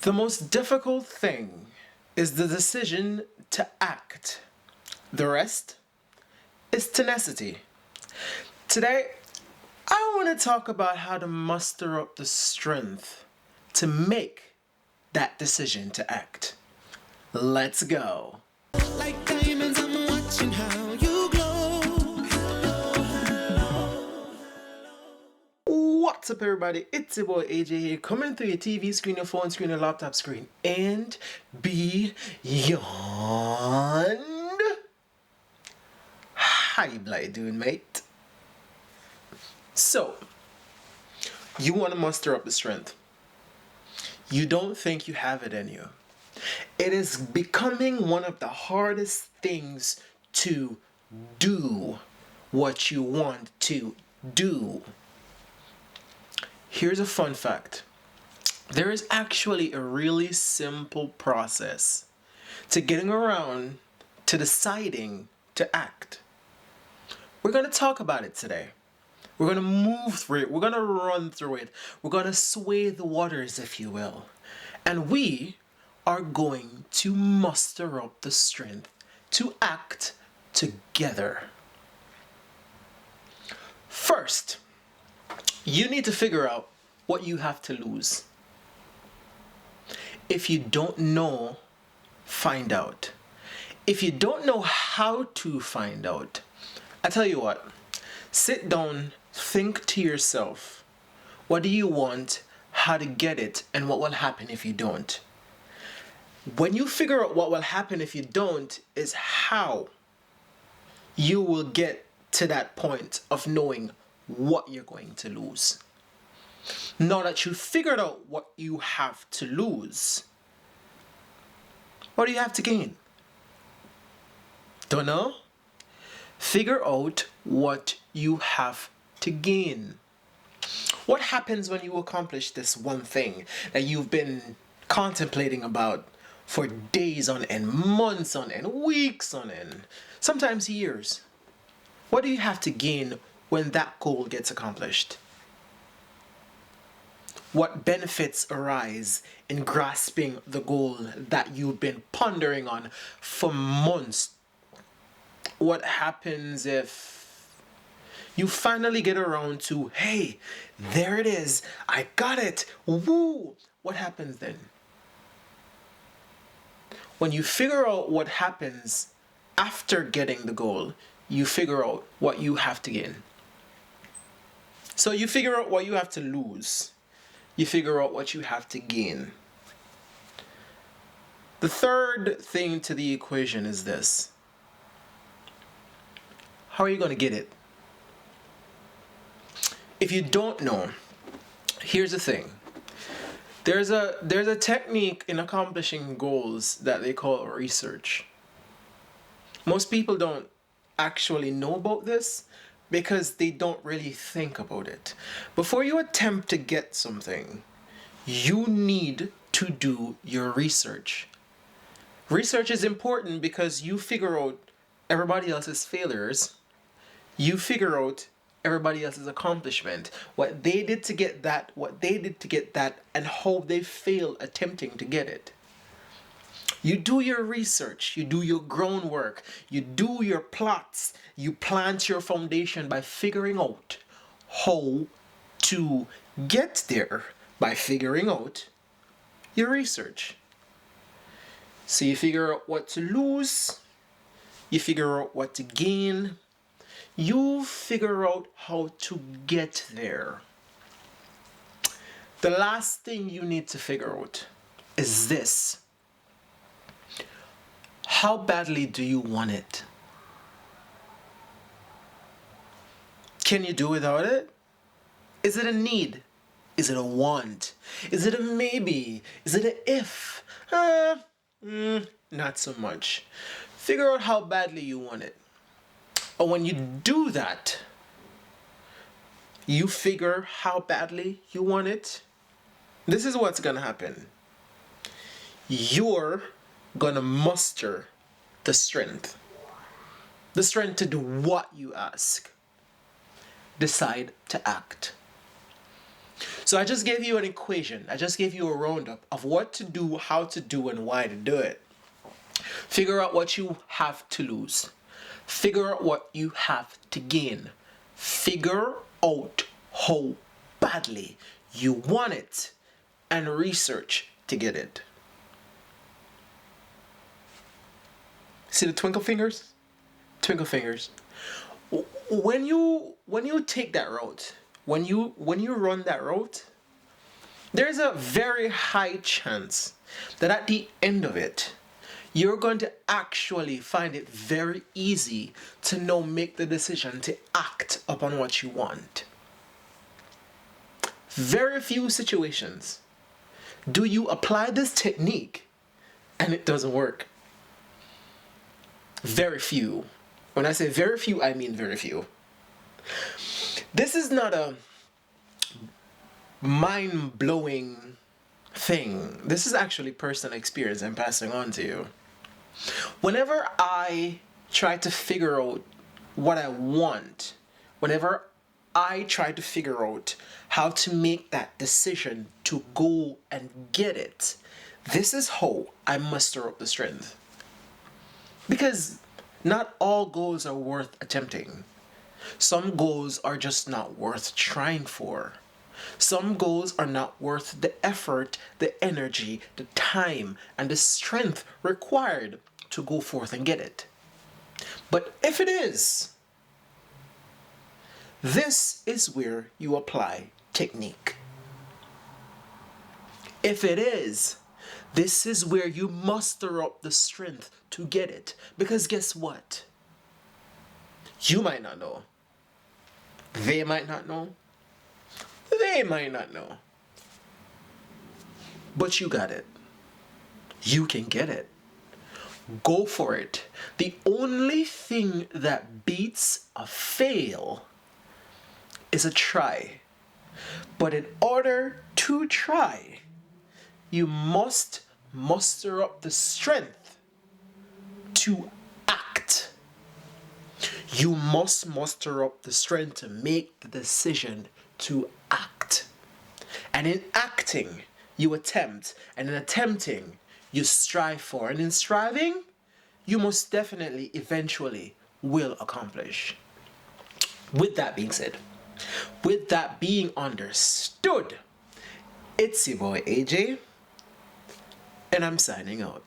The most difficult thing is the decision to act. The rest is tenacity. Today, I want to talk about how to muster up the strength to make that decision to act. Let's go. Like diamonds, I'm watching how you glow. What's up, everybody? It's your boy AJ here, coming through your TV screen, your phone screen, your laptop screen, and beyond. How you bloody doing, mate? So, you want to muster up the strength. You don't think you have it in you. It is becoming one of the hardest things to do what you want to do. Here's a fun fact. There is actually a really simple process to getting around to deciding to act. We're going to talk about it today. We're going to move through it. We're going to run through it. We're going to sway the waters, if you will. And we are going to muster up the strength to act together. First, you need to figure out what you have to lose. If you don't know, find out. If you don't know how to find out, I tell you what, sit down, think to yourself, what do you want, how to get it, and what will happen if you don't. When you figure out what will happen if you don't, is how you will get to that point of knowing what you're going to lose. Now that you figured out what you have to lose, what do you have to gain? Don't know? Figure out what you have to gain. What happens when you accomplish this one thing that you've been contemplating about for days on end, months on end, weeks on end, sometimes years? What do you have to gain when that goal gets accomplished? What benefits arise in grasping the goal that you've been pondering on for months? What happens if you finally get around to, hey, there it is, I got it, woo! What happens then? When you figure out what happens after getting the goal, you figure out what you have to gain. So you figure out what you have to lose. You figure out what you have to gain. The third thing to the equation is this. How are you going to get it? If you don't know, here's the thing. There's a technique in accomplishing goals that they call research. Most people don't actually know about this because they don't really think about it. Before you attempt to get something, you need to do your research. Research is important because you figure out everybody else's failures. You figure out everybody else's accomplishment, what they did to get that, and how they failed attempting to get it. You do your research, you do your groundwork, you do your plots, you plant your foundation by figuring out how to get there, by figuring out your research. So you figure out what to lose, you figure out what to gain, you figure out how to get there. The last thing you need to figure out is this. How badly do you want it? Can you do without it? Is it a need? Is it a want? Is it a maybe? Is it an if? Not so much. Figure out how badly you want it. And when you do that, you figure how badly you want it. This is what's going to happen. You're going to muster the strength. The strength to do what you ask. Decide to act. So I just gave you an equation. I just gave you a roundup of what to do, how to do, and why to do it. Figure out what you have to lose. Figure out what you have to gain. Figure out how badly you want it and research to get it. See the twinkle fingers? Twinkle fingers. When you take that route, when you run that route, there's a very high chance that at the end of it, you're going to actually find it very easy to now make the decision to act upon what you want. Very few situations do you apply this technique and it doesn't work. Very few. When I say very few, I mean very few. This is not a mind-blowing thing. This is actually personal experience I'm passing on to you. Whenever I try to figure out what I want, whenever I try to figure out how to make that decision to go and get it, this is how I muster up the strength. Because not all goals are worth attempting. Some goals are just not worth trying for. Some goals are not worth the effort, the energy, the time, and the strength required to go forth and get it. But if it is, this is where you apply technique. If it is, this is where you muster up the strength to get it. Because guess what? You might not know. They might not know. They might not know. But you got it. You can get it. Go for it. The only thing that beats a fail is a try. But in order to try, you must muster up the strength to act. You must muster up the strength to make the decision to act. And in acting, you attempt. And in attempting, you strive for. And in striving, you most definitely, eventually, will accomplish. With that being said, with that being understood, it's your boy AJ, and I'm signing out.